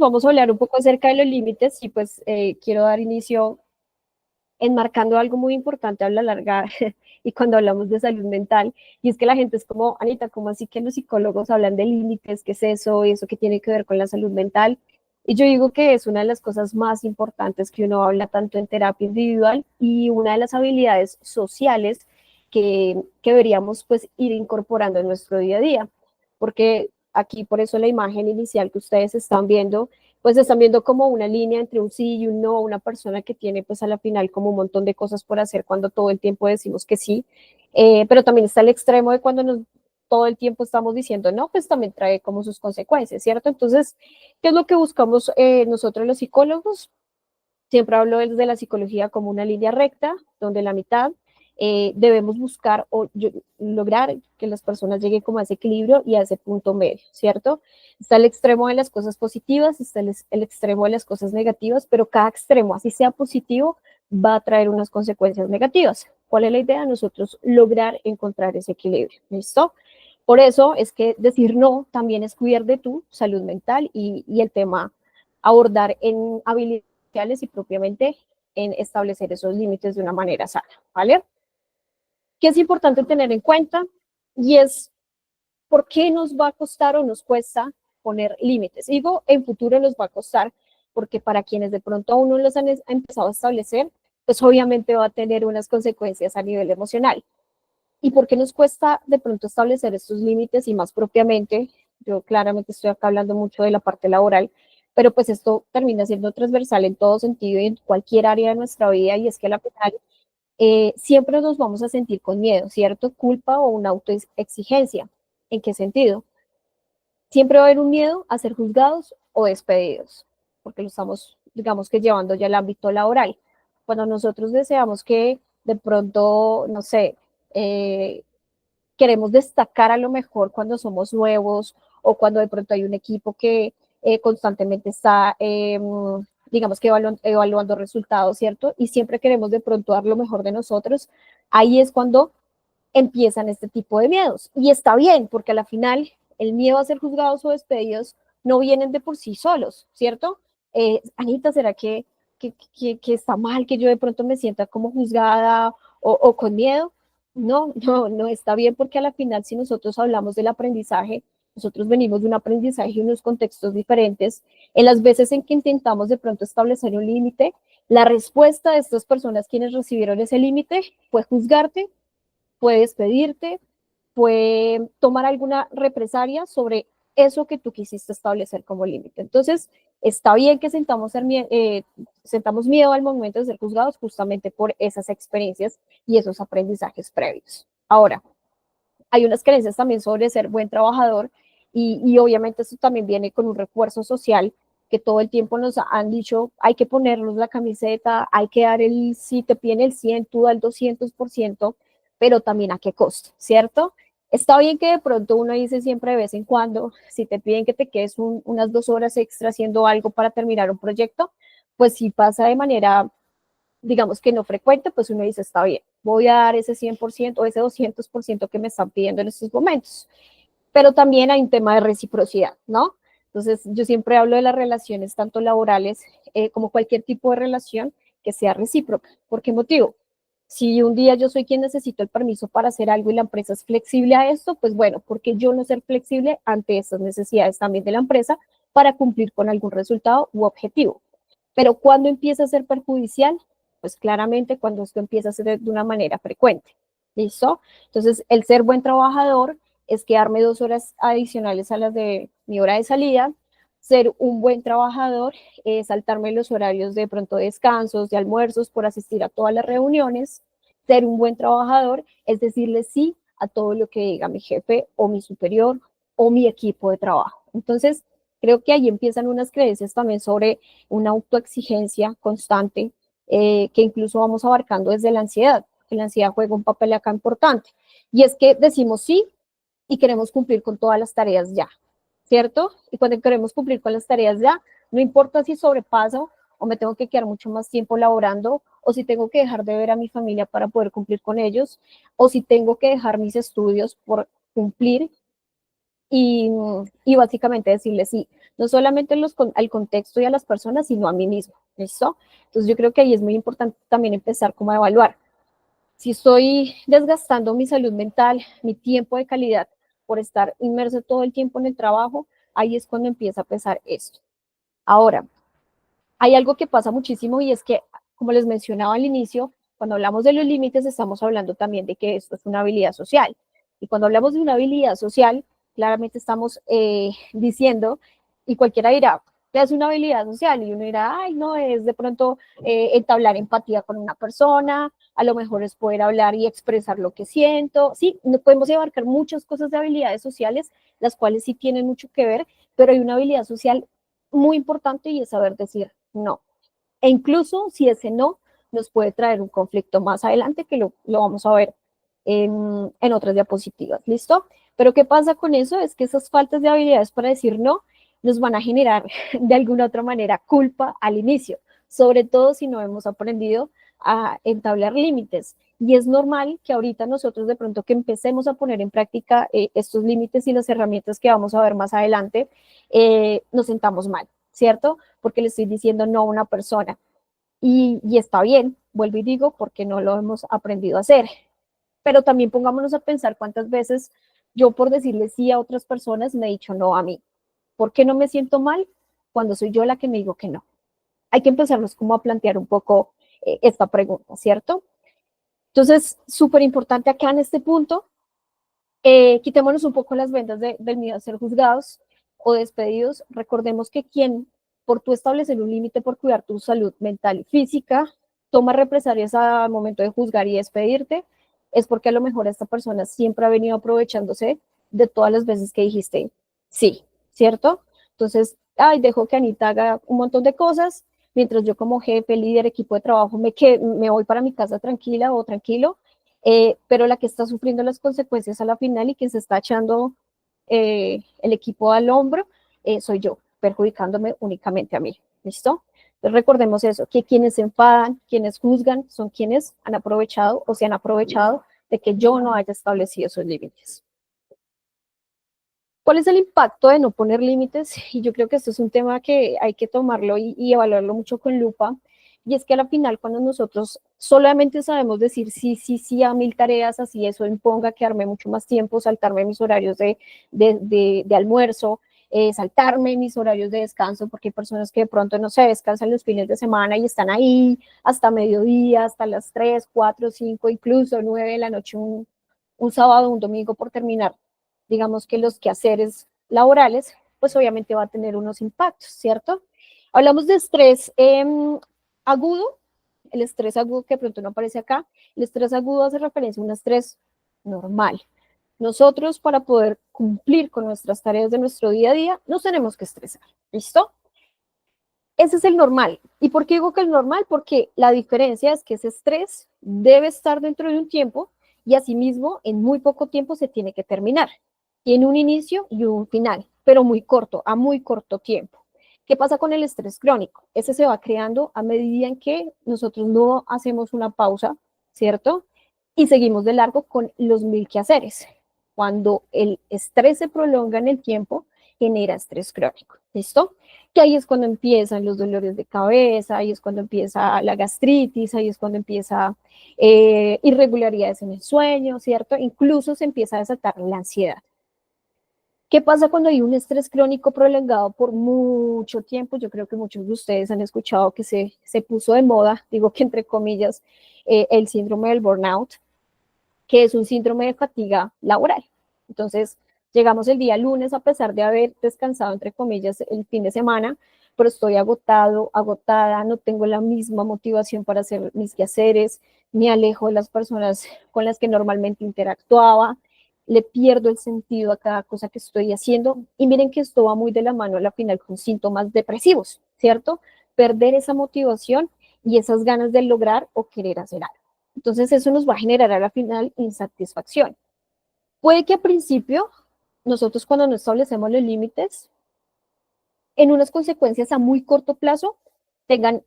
Vamos a hablar un poco acerca de los límites y pues quiero dar inicio enmarcando algo muy importante a la larga y cuando hablamos de salud mental, y es que la gente es como, Anita, ¿cómo así que los psicólogos hablan de límites? ¿Qué es eso? ¿Y eso qué tiene que ver con la salud mental? Y yo digo que es una de las cosas más importantes que uno habla tanto en terapia individual y una de las habilidades sociales que deberíamos pues ir incorporando en nuestro día a día, porque aquí por eso la imagen inicial que ustedes están viendo pues están viendo como una línea entre un sí y un no, una persona que tiene pues a la final como un montón de cosas por hacer cuando todo el tiempo decimos que sí, pero también está el extremo de cuando todo el tiempo estamos diciendo no, pues también trae como sus consecuencias, ¿cierto? Entonces, ¿qué es lo que buscamos nosotros los psicólogos? Siempre hablo desde la psicología como una línea recta, donde la mitad debemos buscar o lograr que las personas lleguen como a ese equilibrio y a ese punto medio, ¿cierto? Está el extremo de las cosas positivas, está el extremo de las cosas negativas, pero cada extremo, así sea positivo, va a traer unas consecuencias negativas. ¿Cuál es la idea? Nosotros lograr encontrar ese equilibrio, ¿listo? Por eso es que decir no también es cuidar de tu salud mental y el tema abordar en habilidades y propiamente en establecer esos límites de una manera sana, ¿vale? ¿Qué es importante tener en cuenta? Y es por qué nos va a costar o nos cuesta poner límites. Digo, en futuro nos va a costar porque para quienes de pronto aún no los han empezado a establecer, pues obviamente va a tener unas consecuencias a nivel emocional. ¿Y por qué nos cuesta de pronto establecer estos límites y más propiamente? Yo claramente estoy acá hablando mucho de la parte laboral, pero pues esto termina siendo transversal en todo sentido y en cualquier área de nuestra vida y es que a la final siempre nos vamos a sentir con miedo, ¿cierto? Culpa o una autoexigencia. ¿En qué sentido? Siempre va a haber un miedo a ser juzgados o despedidos, porque lo estamos, digamos que llevando ya al ámbito laboral. Cuando nosotros deseamos que de pronto, no sé, eh, queremos destacar a lo mejor cuando somos nuevos o cuando de pronto hay un equipo que constantemente está, digamos que evaluando resultados, ¿cierto? Y siempre queremos de pronto dar lo mejor de nosotros. Ahí es cuando empiezan este tipo de miedos. Y está bien, porque a la final el miedo a ser juzgados o despedidos no vienen de por sí solos, ¿cierto? Anita, ¿será que está mal que yo de pronto me sienta como juzgada o con miedo? No, no, no está bien porque a la final si nosotros hablamos del aprendizaje, nosotros venimos de un aprendizaje y unos contextos diferentes. En las veces en que intentamos de pronto establecer un límite, la respuesta de estas personas quienes recibieron ese límite fue juzgarte, fue despedirte, fue tomar alguna represalia sobre eso que tú quisiste establecer como límite. Entonces, está bien que sentamos miedo al momento de ser juzgados justamente por esas experiencias y esos aprendizajes previos. Ahora, hay unas creencias también sobre ser buen trabajador y obviamente eso también viene con un refuerzo social que todo el tiempo nos han dicho, hay que ponernos la camiseta, hay que dar si te piden el 100, tú da el 200%, pero también a qué costo, ¿cierto? Está bien que de pronto uno dice siempre de vez en cuando, si te piden que te quedes unas 2 horas extra haciendo algo para terminar un proyecto, pues si pasa de manera digamos que no frecuente, pues uno dice, está bien, voy a dar ese 100% o ese 200% que me están pidiendo en estos momentos. Pero también hay un tema de reciprocidad, ¿no? Entonces, yo siempre hablo de las relaciones, tanto laborales como cualquier tipo de relación que sea recíproca. ¿Por qué motivo? Si un día yo soy quien necesito el permiso para hacer algo y la empresa es flexible a esto, pues bueno, ¿por qué yo no ser flexible ante esas necesidades también de la empresa para cumplir con algún resultado u objetivo? Pero cuando empieza a ser perjudicial, pues claramente cuando esto empieza a ser de una manera frecuente. ¿Listo? Entonces, el ser buen trabajador es quedarme 2 horas adicionales a las de mi hora de salida. Ser un buen trabajador es saltarme los horarios de pronto de descansos, de almuerzos, por asistir a todas las reuniones. Ser un buen trabajador es decirle sí a todo lo que diga mi jefe o mi superior o mi equipo de trabajo. Entonces, creo que ahí empiezan unas creencias también sobre una autoexigencia constante que incluso vamos abarcando desde la ansiedad, que la ansiedad juega un papel acá importante. Y es que decimos sí y queremos cumplir con todas las tareas ya, ¿cierto? Y cuando queremos cumplir con las tareas ya, no importa si sobrepaso o me tengo que quedar mucho más tiempo laborando, o si tengo que dejar de ver a mi familia para poder cumplir con ellos, o si tengo que dejar mis estudios por cumplir y básicamente decirle sí, no solamente al contexto y a las personas, sino a mí mismo, ¿listo? Entonces yo creo que ahí es muy importante también empezar como a evaluar. Si estoy desgastando mi salud mental, mi tiempo de calidad por estar inmerso todo el tiempo en el trabajo, ahí es cuando empieza a pesar esto. Ahora, hay algo que pasa muchísimo y es que, como les mencionaba al inicio, cuando hablamos de los límites estamos hablando también de que esto es una habilidad social. Y cuando hablamos de una habilidad social, claramente estamos diciendo, y cualquiera dirá, ¿qué es una habilidad social? Y uno dirá, ay, no, es de pronto entablar empatía con una persona, a lo mejor es poder hablar y expresar lo que siento. Sí, no podemos abarcar muchas cosas de habilidades sociales, las cuales sí tienen mucho que ver, pero hay una habilidad social muy importante y es saber decir no. E incluso si ese no nos puede traer un conflicto más adelante, que lo vamos a ver en otras diapositivas, ¿listo? Pero ¿qué pasa con eso? Es que esas faltas de habilidades para decir no nos van a generar de alguna otra manera culpa al inicio, sobre todo si no hemos aprendido a entablar límites. Y es normal que ahorita nosotros de pronto que empecemos a poner en práctica estos límites y las herramientas que vamos a ver más adelante, nos sentamos mal, ¿cierto? Porque le estoy diciendo no a una persona. Y está bien, vuelvo y digo, porque no lo hemos aprendido a hacer. Pero también pongámonos a pensar cuántas veces yo por decirle sí a otras personas me he dicho no a mí. ¿Por qué no me siento mal cuando soy yo la que me digo que no? Hay que empezarnos como a plantear un poco esta pregunta, ¿cierto? Entonces, súper importante acá en este punto, quitémonos un poco las vendas del miedo a ser juzgados o despedidos. Recordemos que quien, por tú establecer un límite por cuidar tu salud mental y física, toma represalias al momento de juzgar y despedirte, es porque a lo mejor esta persona siempre ha venido aprovechándose de todas las veces que dijiste sí, ¿cierto? Entonces, ay, dejo que Anita haga un montón de cosas, mientras yo como jefe, líder, equipo de trabajo, me voy para mi casa tranquila o tranquilo, pero la que está sufriendo las consecuencias a la final y que se está echando el equipo al hombro, soy yo, perjudicándome únicamente a mí. ¿Listo? Entonces recordemos eso, que quienes se enfadan, quienes juzgan, son quienes han aprovechado o se han aprovechado de que yo no haya establecido esos límites. ¿Cuál es el impacto de no poner límites? Y yo creo que esto es un tema que hay que tomarlo y evaluarlo mucho con lupa. Y es que a la final, cuando nosotros solamente sabemos decir sí, sí, sí a mil tareas, así eso imponga quedarme mucho más tiempo, saltarme mis horarios de almuerzo, saltarme mis horarios de descanso, porque hay personas que de pronto, no sé, descansan los fines de semana y están ahí hasta mediodía, hasta las 3, 4, 5, incluso 9 de la noche, un sábado, un domingo por terminar, digamos que los quehaceres laborales, pues obviamente va a tener unos impactos, ¿cierto? Hablamos de estrés agudo, el estrés agudo que de pronto no aparece acá, el estrés agudo hace referencia a un estrés normal. Nosotros para poder cumplir con nuestras tareas de nuestro día a día nos tenemos que estresar, ¿listo? Ese es el normal. ¿Y por qué digo que el normal? Porque la diferencia es que ese estrés debe estar dentro de un tiempo y asimismo en muy poco tiempo se tiene que terminar. Tiene un inicio y un final, pero muy corto, a muy corto tiempo. ¿Qué pasa con el estrés crónico? Ese se va creando a medida en que nosotros no hacemos una pausa, ¿cierto? Y seguimos de largo con los mil quehaceres. Cuando el estrés se prolonga en el tiempo, genera estrés crónico. ¿Listo? Que ahí es cuando empiezan los dolores de cabeza, ahí es cuando empieza la gastritis, ahí es cuando empieza irregularidades en el sueño, ¿cierto? Incluso se empieza a desatar la ansiedad. ¿Qué pasa cuando hay un estrés crónico prolongado por mucho tiempo? Yo creo que muchos de ustedes han escuchado que se puso de moda, digo que entre comillas, el síndrome del burnout, que es un síndrome de fatiga laboral. Entonces, llegamos el día lunes a pesar de haber descansado, entre comillas, el fin de semana, pero estoy agotado, agotada, no tengo la misma motivación para hacer mis quehaceres, me alejo de las personas con las que normalmente interactuaba, le pierdo el sentido a cada cosa que estoy haciendo. Y miren que esto va muy de la mano a la final con síntomas depresivos, ¿cierto? Perder esa motivación y esas ganas de lograr o querer hacer algo. Entonces eso nos va a generar a la final insatisfacción. Puede que al principio, nosotros cuando no establecemos los límites, en unas consecuencias a muy corto plazo tengan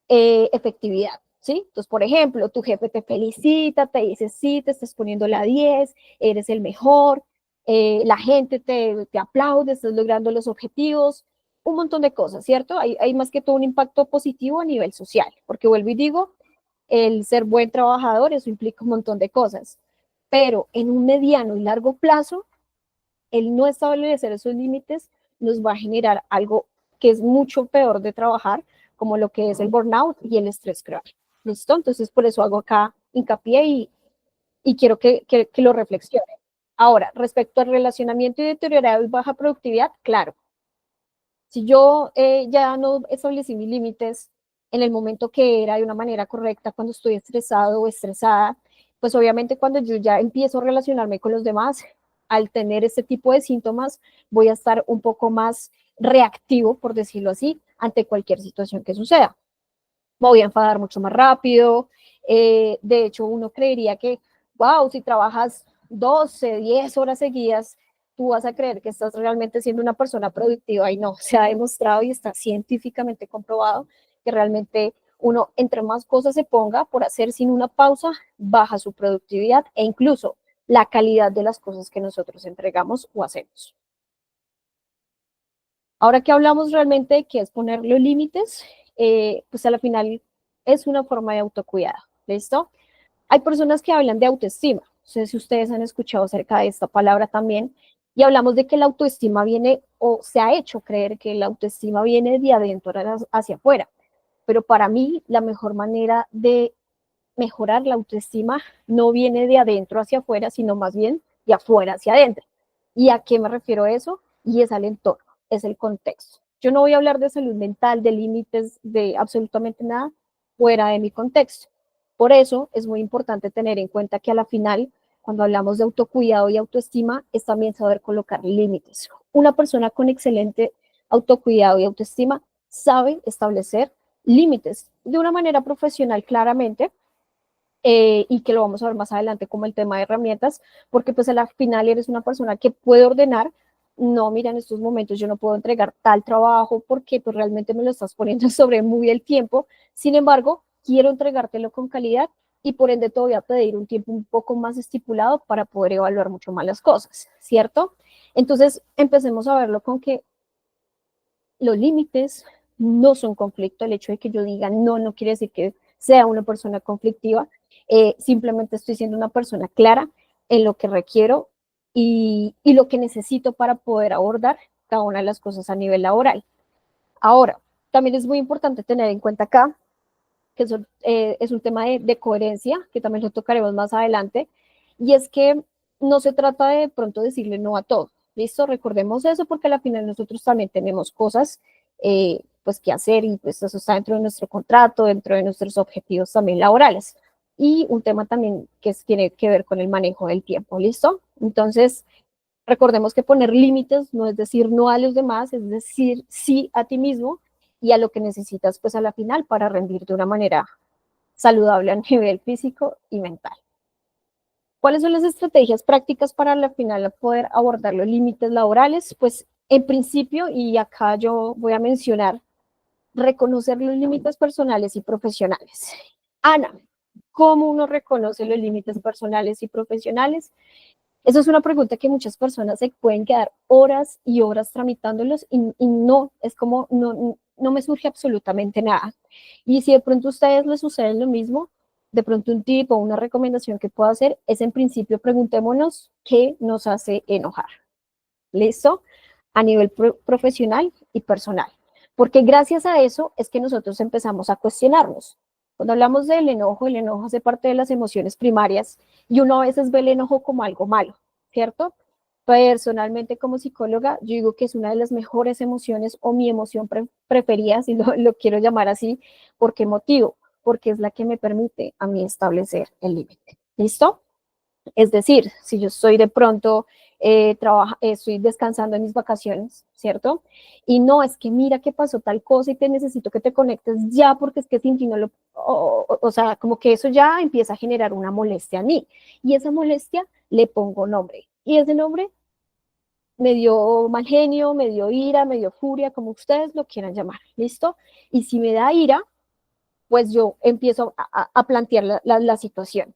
efectividad, ¿sí? Entonces, por ejemplo, tu jefe te felicita, te dice, sí, te estás poniendo la 10, eres el mejor, la gente te aplaude, estás logrando los objetivos, un montón de cosas, ¿cierto? Hay más que todo un impacto positivo a nivel social, porque vuelvo y digo, el ser buen trabajador, eso implica un montón de cosas, pero en un mediano y largo plazo, el no establecer esos límites nos va a generar algo que es mucho peor de trabajar, como lo que es el burnout y el estrés crónico. ¿Listo? Entonces, por eso hago acá hincapié y quiero que lo reflexione. Ahora, respecto al relacionamiento y deteriorado y baja productividad, claro, si yo ya no establecí mis límites en el momento que era de una manera correcta, cuando estoy estresado o estresada, pues obviamente cuando yo ya empiezo a relacionarme con los demás, al tener este tipo de síntomas, voy a estar un poco más reactivo, por decirlo así, ante cualquier situación que suceda. Me voy a enfadar mucho más rápido. De hecho, uno creería que, wow, si trabajas 12, 10 horas seguidas, tú vas a creer que estás realmente siendo una persona productiva y no, se ha demostrado y está científicamente comprobado que realmente uno, entre más cosas se ponga por hacer sin una pausa, baja su productividad e incluso la calidad de las cosas que nosotros entregamos o hacemos. Ahora que hablamos realmente de qué es poner los límites, pues a la final es una forma de autocuidado, ¿listo? Hay personas que hablan de autoestima, no sé si ustedes han escuchado acerca de esta palabra también, y hablamos de que la autoestima viene o se ha hecho creer que la autoestima viene de adentro hacia afuera, pero para mí la mejor manera de mejorar la autoestima no viene de adentro hacia afuera, sino más bien de afuera hacia adentro. ¿Y a qué me refiero eso? Y es al entorno, es el contexto. Yo no voy a hablar de salud mental, de límites, de absolutamente nada fuera de mi contexto. Por eso es muy importante tener en cuenta que a la final, cuando hablamos de autocuidado y autoestima, es también saber colocar límites. Una persona con excelente autocuidado y autoestima sabe establecer límites de una manera profesional claramente, y que lo vamos a ver más adelante como el tema de herramientas, porque pues al final eres una persona que puede ordenar, no, mira, en estos momentos yo no puedo entregar tal trabajo porque pues realmente me lo estás poniendo sobre muy el tiempo, sin embargo, quiero entregártelo con calidad y por ende te voy a pedir un tiempo un poco más estipulado para poder evaluar mucho más las cosas, ¿cierto? Entonces, empecemos a verlo con que los límites no son conflicto. El hecho de que yo diga no, no quiere decir que sea una persona conflictiva. Simplemente estoy siendo una persona clara en lo que requiero y lo que necesito para poder abordar cada una de las cosas a nivel laboral. Ahora, también es muy importante tener en cuenta acá que eso, es un tema de coherencia, que también lo tocaremos más adelante, y es que no se trata de pronto decirle no a todo, ¿listo? Recordemos eso porque al final nosotros también tenemos cosas pues que hacer y pues eso está dentro de nuestro contrato, dentro de nuestros objetivos también laborales. Y un tema también tiene que ver con el manejo del tiempo, ¿listo? Entonces, recordemos que poner límites no es decir no a los demás, es decir sí a ti mismo y a lo que necesitas pues a la final para rendir de una manera saludable a nivel físico y mental. ¿Cuáles son las estrategias prácticas para la final poder abordar los límites laborales? Pues en principio, y acá yo voy a mencionar, reconocer los límites personales y profesionales. Ana, ¿cómo uno reconoce los límites personales y profesionales? Esa es una pregunta que muchas personas se pueden quedar horas y horas tramitándolos y no, es como, no me surge absolutamente nada. Y si de pronto a ustedes les sucede lo mismo, de pronto un tip o una recomendación que puedo hacer es en principio preguntémonos qué nos hace enojar. ¿Listo? A nivel profesional y personal. Porque gracias a eso es que nosotros empezamos a cuestionarnos. Cuando hablamos del enojo, el enojo hace parte de las emociones primarias y uno a veces ve el enojo como algo malo, ¿cierto? Personalmente como psicóloga, yo digo que es una de las mejores emociones o mi emoción preferida, si lo quiero llamar así. ¿Por qué motivo? Porque es la que me permite a mí establecer el límite. ¿Listo? Es decir, si yo estoy de pronto, estoy descansando en mis vacaciones, ¿cierto? Y no, es que mira que pasó tal cosa y te necesito que te conectes ya porque es que sin ti no lo, o sea, como que eso ya empieza a generar una molestia a mí. Y esa molestia le pongo nombre. Y ese nombre me dio mal genio, me dio ira, me dio furia, como ustedes lo quieran llamar, ¿listo? Y si me da ira, pues yo empiezo a plantear la situación.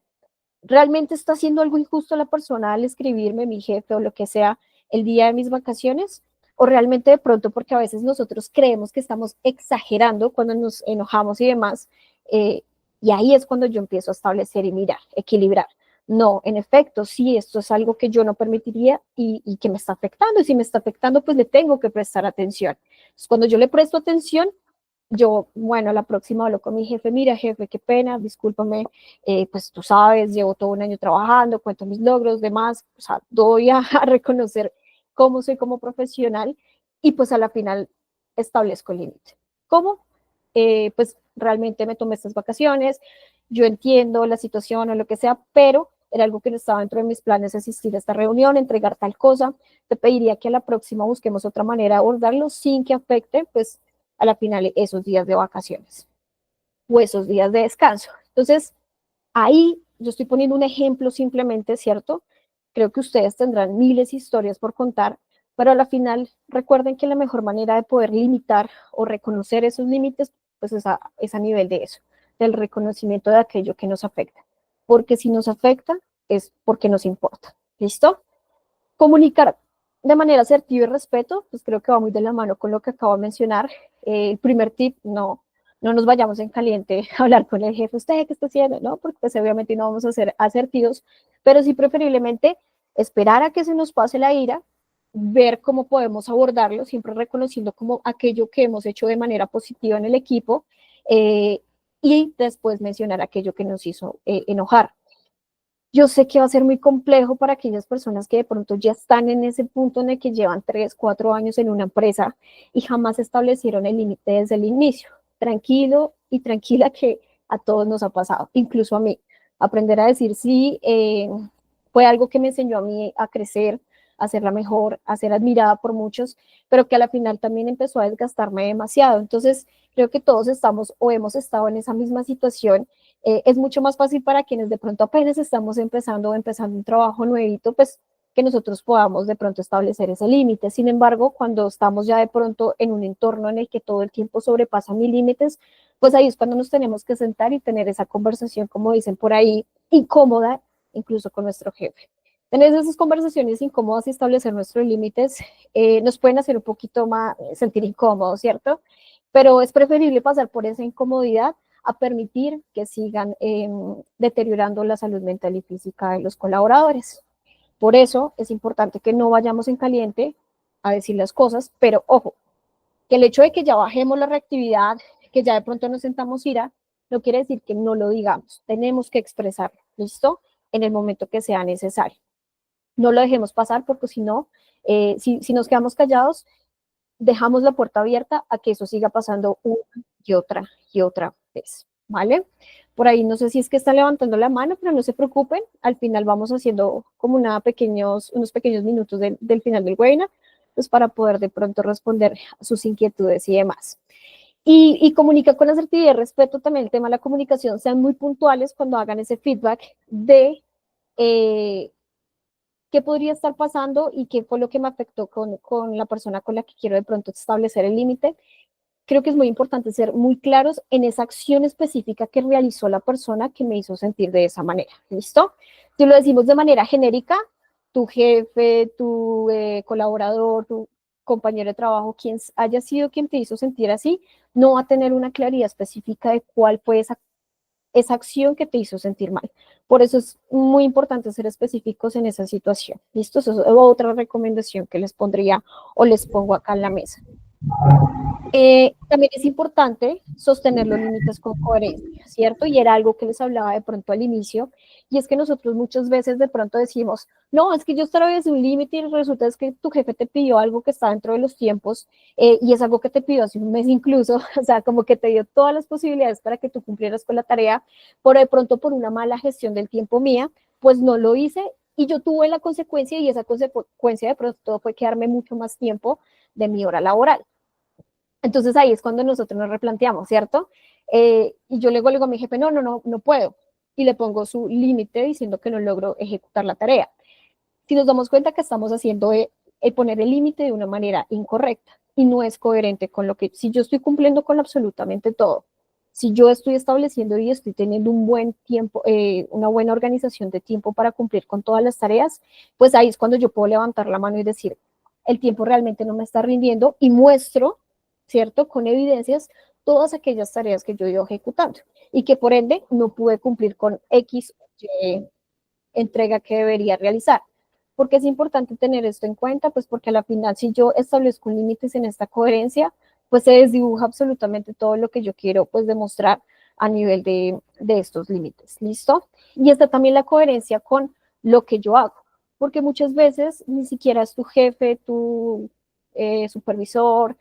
¿realmente está haciendo algo injusto la persona al escribirme, mi jefe o lo que sea, el día de mis vacaciones? ¿O realmente de pronto porque a veces nosotros creemos que estamos exagerando cuando nos enojamos y demás? eh, y ahí es cuando yo empiezo a establecer y mirar, equilibrar. No, en efecto, sí, esto es algo que yo no permitiría y que me está afectando. Y si me está afectando, pues le tengo que prestar atención. Entonces, cuando yo le presto atención, yo, bueno, la próxima hablo con mi jefe, mira, jefe, qué pena, discúlpame, pues tú sabes, llevo todo un año trabajando, cuento mis logros, demás, o sea, doy a reconocer cómo soy como profesional y pues a la final establezco el límite. ¿Cómo? Pues realmente me tomé estas vacaciones, yo entiendo la situación o lo que sea, pero era algo que no estaba dentro de mis planes asistir a esta reunión, entregar tal cosa, te pediría que a la próxima busquemos otra manera de abordarlo sin que afecte, pues, a la final esos días de vacaciones o esos días de descanso. Entonces, ahí yo estoy poniendo un ejemplo simplemente, ¿cierto? Creo que ustedes tendrán miles de historias por contar, pero a la final recuerden que la mejor manera de poder limitar o reconocer esos límites, pues es a nivel de eso, del reconocimiento de aquello que nos afecta. Porque si nos afecta, es porque nos importa. ¿Listo? Comunicar de manera asertiva y respeto, pues creo que va muy de la mano con lo que acabo de mencionar. El primer tip, no nos vayamos en caliente a hablar con el jefe, ¿usted qué está haciendo? No, porque pues obviamente no vamos a ser asertivos, pero sí preferiblemente esperar a que se nos pase la ira, ver cómo podemos abordarlo, siempre reconociendo como aquello que hemos hecho de manera positiva en el equipo eh, y después mencionar aquello que nos hizo enojar. Yo sé que va a ser muy complejo para aquellas personas que de pronto ya están en ese punto en el que llevan 3, 4 años en una empresa y jamás establecieron el límite desde el inicio. Tranquilo y tranquila que a todos nos ha pasado, incluso a mí. Aprender a decir sí fue algo que me enseñó a mí a crecer, a ser la mejor, a ser admirada por muchos, pero que a la final también empezó a desgastarme demasiado. Entonces, creo que todos estamos o hemos estado en esa misma situación. Es mucho más fácil para quienes de pronto apenas estamos empezando o empezando un trabajo nuevito, pues que nosotros podamos de pronto establecer ese límite. Sin embargo, cuando estamos ya de pronto en un entorno en el que todo el tiempo sobrepasa mis límites, pues ahí es cuando nos tenemos que sentar y tener esa conversación, como dicen por ahí, incómoda, incluso con nuestro jefe. Tener esas conversaciones incómodas y establecer nuestros límites nos pueden hacer un poquito más sentir incómodos, ¿cierto? Pero es preferible pasar por esa incomodidad a permitir que sigan deteriorando la salud mental y física de los colaboradores. Por eso es importante que no vayamos en caliente a decir las cosas, pero ojo, que el hecho de que ya bajemos la reactividad, que ya de pronto nos sentamos ira, no quiere decir que no lo digamos. Tenemos que expresarlo, ¿listo? En el momento que sea necesario. No lo dejemos pasar porque si no, si nos quedamos callados, dejamos la puerta abierta a que eso siga pasando una y otra vez, ¿vale? Por ahí no sé si es que está levantando la mano, pero no se preocupen, al final vamos haciendo como unos pequeños minutos del final del webinar, pues para poder de pronto responder a sus inquietudes y demás. Y comunica con asertividad y respeto también el tema de la comunicación, sean muy puntuales cuando hagan ese feedback de eh, qué podría estar pasando y qué fue lo que me afectó con la persona con la que quiero de pronto establecer el límite. Creo que es muy importante ser muy claros en esa acción específica que realizó la persona que me hizo sentir de esa manera. ¿Listo? Si lo decimos de manera genérica, tu jefe, tu colaborador, tu compañero de trabajo, quien haya sido quien te hizo sentir así, no va a tener una claridad específica de cuál fue esa acción que te hizo sentir mal. Por eso es muy importante ser específicos en esa situación. ¿Listo? Eso es otra recomendación que les pondría o les pongo acá en la mesa. También es importante sostener los límites con coherencia, ¿cierto? Y era algo que les hablaba de pronto al inicio, y es que nosotros muchas veces de pronto decimos, no, es que yo establecí un límite y resulta es que tu jefe te pidió algo que está dentro de los tiempos y es algo que te pidió hace un mes incluso, o sea, como que te dio todas las posibilidades para que tú cumplieras con la tarea, pero de pronto por una mala gestión del tiempo mía, pues no lo hice y yo tuve la consecuencia y esa consecuencia de pronto fue quedarme mucho más tiempo de mi hora laboral. Entonces ahí es cuando nosotros nos replanteamos, ¿cierto? Y yo luego le digo a mi jefe, no puedo. Y le pongo su límite diciendo que no logro ejecutar la tarea. Si nos damos cuenta que estamos haciendo poner el límite de una manera incorrecta y no es coherente con lo que, si yo estoy cumpliendo con absolutamente todo, Si yo estoy estableciendo y estoy teniendo un buen tiempo, una buena organización de tiempo para cumplir con todas las tareas, pues ahí es cuando yo puedo levantar la mano y decir, el tiempo realmente no me está rindiendo y muestro, ¿cierto? Con evidencias todas aquellas tareas que yo he ido ejecutando y que por ende no pude cumplir con X Y entrega que debería realizar. Porque es importante tener esto en cuenta, pues porque a la final si yo establezco límites en esta coherencia, pues se desdibuja absolutamente todo lo que yo quiero pues demostrar a nivel de estos límites, ¿listo? Y está también la coherencia con lo que yo hago, porque muchas veces ni siquiera es tu jefe, tu supervisor,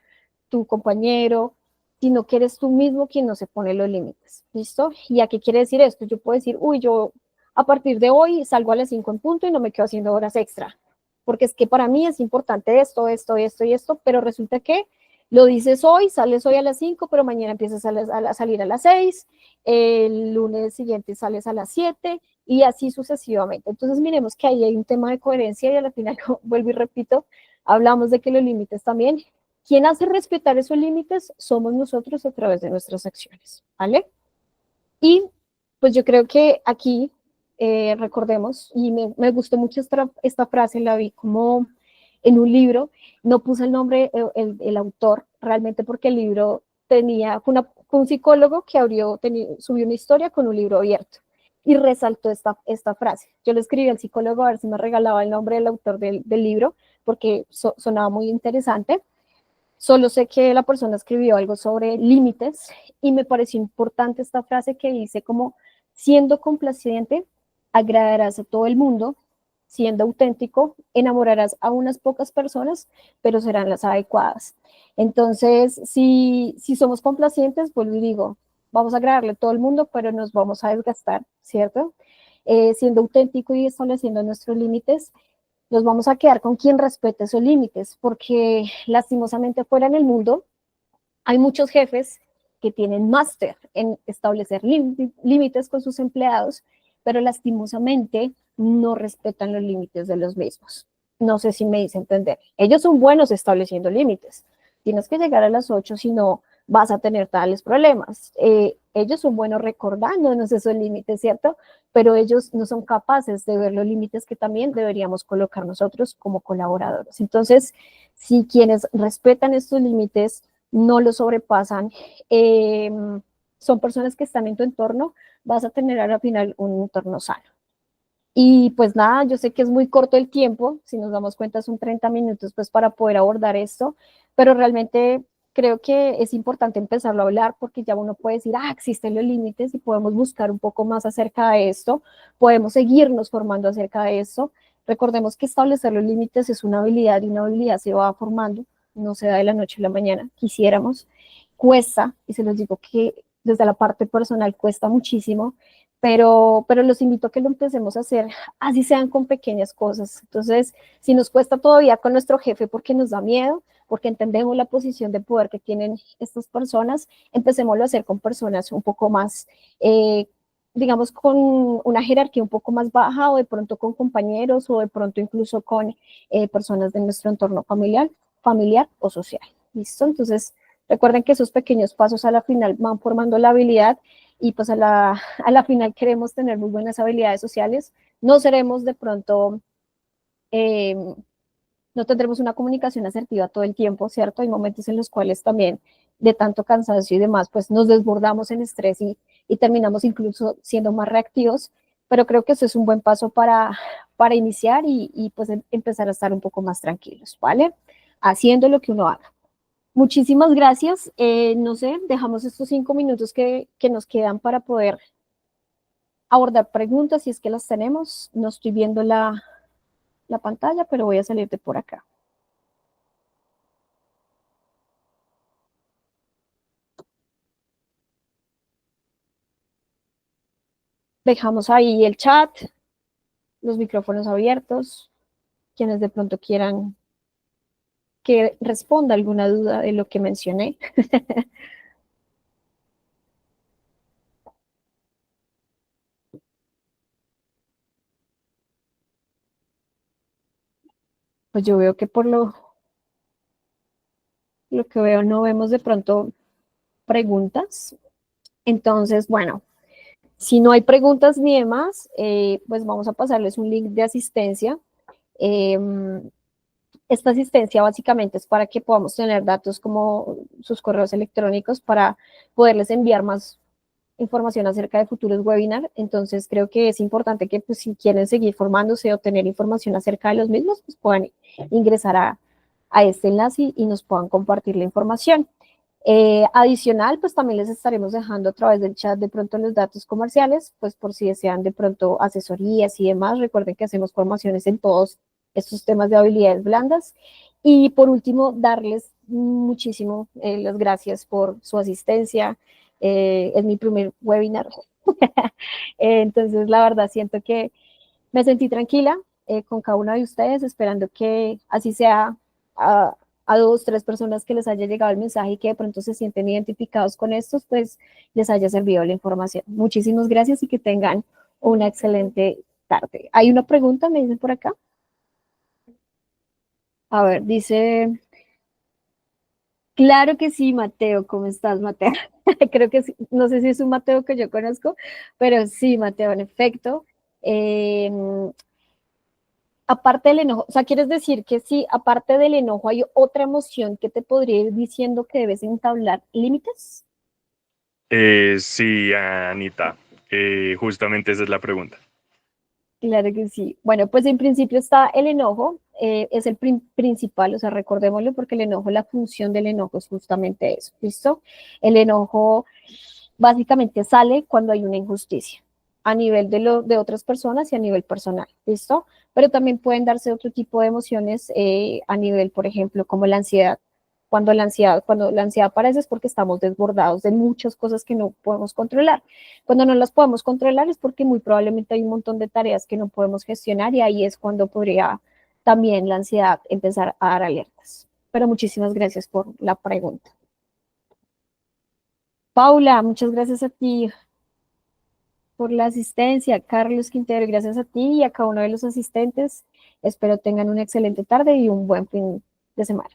tu compañero, sino que eres tú mismo quien no se pone los límites, ¿listo? ¿Y a qué quiere decir esto? Yo puedo decir, uy, yo a partir de hoy salgo a las 5 en punto y no me quedo haciendo horas extra, porque es que para mí es importante esto, esto, esto y esto, pero resulta que lo dices hoy, sales hoy a las 5, pero mañana empiezas a salir a las 6, el lunes siguiente sales a las 7 y así sucesivamente. Entonces miremos que ahí hay un tema de coherencia y al final, vuelvo y repito, hablamos de que los límites también, quien hace respetar esos límites somos nosotros a través de nuestras acciones, ¿vale? Y pues yo creo que aquí recordemos, y me gustó mucho esta frase, la vi como en un libro, no puse el nombre, el autor, realmente porque el libro fue un psicólogo que subió una historia con un libro abierto y resaltó esta frase. Yo le escribí al psicólogo a ver si me regalaba el nombre del autor del libro, porque sonaba muy interesante. Solo sé que la persona escribió algo sobre límites y me pareció importante esta frase que dice como, siendo complaciente, agradarás a todo el mundo, siendo auténtico, enamorarás a unas pocas personas, pero serán las adecuadas. Entonces, si somos complacientes, vuelvo y digo, vamos a agradarle a todo el mundo, pero nos vamos a desgastar, ¿cierto? Siendo auténtico y estableciendo nuestros límites, nos vamos a quedar con quien respete esos límites, porque lastimosamente fuera en el mundo hay muchos jefes que tienen máster en establecer límites con sus empleados, pero lastimosamente no respetan los límites de los mismos. No sé si me dice entender. Ellos son buenos estableciendo límites. Tienes que llegar a las 8, si no vas a tener tales problemas. Ellos son buenos recordándonos esos límites, ¿cierto? Pero ellos no son capaces de ver los límites que también deberíamos colocar nosotros como colaboradores. Entonces, si quienes respetan estos límites no lo sobrepasan, eh, son personas que están en tu entorno, vas a tener al final un entorno sano. Y pues nada, yo sé que es muy corto el tiempo, si nos damos cuenta son 30 minutos pues para poder abordar esto, pero realmente creo que es importante empezarlo a hablar porque ya uno puede decir, existen los límites y podemos buscar un poco más acerca de esto, podemos seguirnos formando acerca de esto. Recordemos que establecer los límites es una habilidad y una habilidad se va formando, no se da de la noche a la mañana, quisiéramos, cuesta, y se los digo que desde la parte personal cuesta muchísimo, pero los invito a que lo empecemos a hacer, así sean con pequeñas cosas. Entonces, si nos cuesta todavía con nuestro jefe porque nos da miedo, porque entendemos la posición de poder que tienen estas personas, empecémoslo a hacer con personas un poco más, digamos, con una jerarquía un poco más baja o de pronto con compañeros o de pronto incluso con personas de nuestro entorno familiar o social. ¿Listo? Entonces, recuerden que esos pequeños pasos a la final van formando la habilidad y pues a la final queremos tener muy buenas habilidades sociales. No seremos de pronto, eh, no tendremos una comunicación asertiva todo el tiempo, ¿cierto? Hay momentos en los cuales también de tanto cansancio y demás, pues nos desbordamos en estrés y terminamos incluso siendo más reactivos, pero creo que eso es un buen paso para iniciar y pues empezar a estar un poco más tranquilos, ¿vale? Haciendo lo que uno haga. Muchísimas gracias. No sé, dejamos estos 5 minutos que nos quedan para poder abordar preguntas si es que las tenemos. No estoy viendo la pantalla, pero voy a salir de por acá. Dejamos ahí el chat, los micrófonos abiertos, quienes de pronto quieran que responda alguna duda de lo que mencioné. Pues yo veo que por lo que veo no vemos de pronto preguntas. Entonces, bueno, si no hay preguntas ni demás, pues vamos a pasarles un link de asistencia. Em, Esta asistencia básicamente es para que podamos tener datos como sus correos electrónicos para poderles enviar más información acerca de futuros webinars. Entonces creo que es importante que pues, si quieren seguir formándose o tener información acerca de los mismos, pues puedan ingresar a este enlace y nos puedan compartir la información. Adicional, pues también les estaremos dejando a través del chat de pronto los datos comerciales, pues por si desean de pronto asesorías y demás. Recuerden que hacemos formaciones en todos estos temas de habilidades blandas. Y por último, darles muchísimo las gracias por su asistencia. Es mi primer webinar. Entonces, la verdad, siento que me sentí tranquila con cada uno de ustedes, esperando que así sea a dos, tres personas que les haya llegado el mensaje y que de pronto se sienten identificados con estos, pues les haya servido la información. Muchísimas gracias y que tengan una excelente tarde. Hay una pregunta, me dicen por acá. A ver, dice, claro que sí, Mateo, ¿cómo estás, Mateo? Creo que sí, no sé si es un Mateo que yo conozco, pero sí, Mateo, en efecto. Eh, Aparte del enojo, o sea, ¿quieres decir que sí, aparte del enojo hay otra emoción que te podría ir diciendo que debes entablar límites? Sí, Anita, justamente esa es la pregunta. Claro que sí. Bueno, pues en principio está el enojo, es el principal, o sea, recordémoslo porque el enojo, la función del enojo es justamente eso, ¿listo? El enojo básicamente sale cuando hay una injusticia a nivel de otras personas y a nivel personal, ¿listo? Pero también pueden darse otro tipo de emociones a nivel, por ejemplo, como la ansiedad. Cuando la ansiedad aparece es porque estamos desbordados de muchas cosas que no podemos controlar. Cuando no las podemos controlar es porque muy probablemente hay un montón de tareas que no podemos gestionar y ahí es cuando podría también la ansiedad empezar a dar alertas. Pero muchísimas gracias por la pregunta. Paula, muchas gracias a ti por la asistencia. Carlos Quintero, gracias a ti y a cada uno de los asistentes. Espero tengan una excelente tarde y un buen fin de semana.